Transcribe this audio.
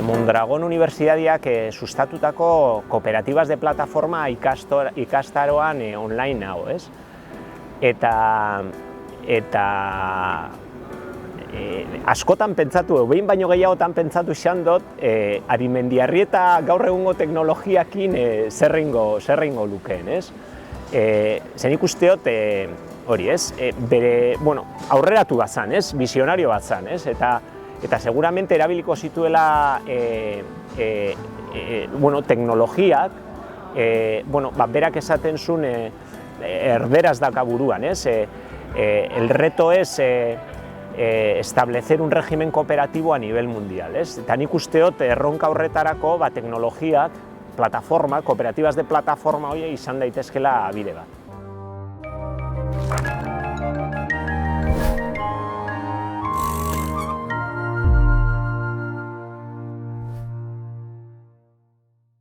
Mondragon Unibertsitateak sustatutako kooperatibas de plataforma ikastaroan online nago, ez? Eta askotan pentsatu, behin baino gehiagotan pentsatu izan dut, Arimendiarrieta gaur egungo teknologiakin zer egingo lukeen, ez? Zen ikusteot, hori, ez? Bere, aurreratu bat zan, ez? Visionario bat zan, ez? Eta seguramente erabiliko zituela teknologiak, berak esaten zuen erderaz daka buruan, ez? El reto es establecer un régimen cooperativo a nivel mundial, ez? Eta nik usteot erronka horretarako teknologiak, plataforma, kooperatibas de plataforma hori izan daitezkela bide bat.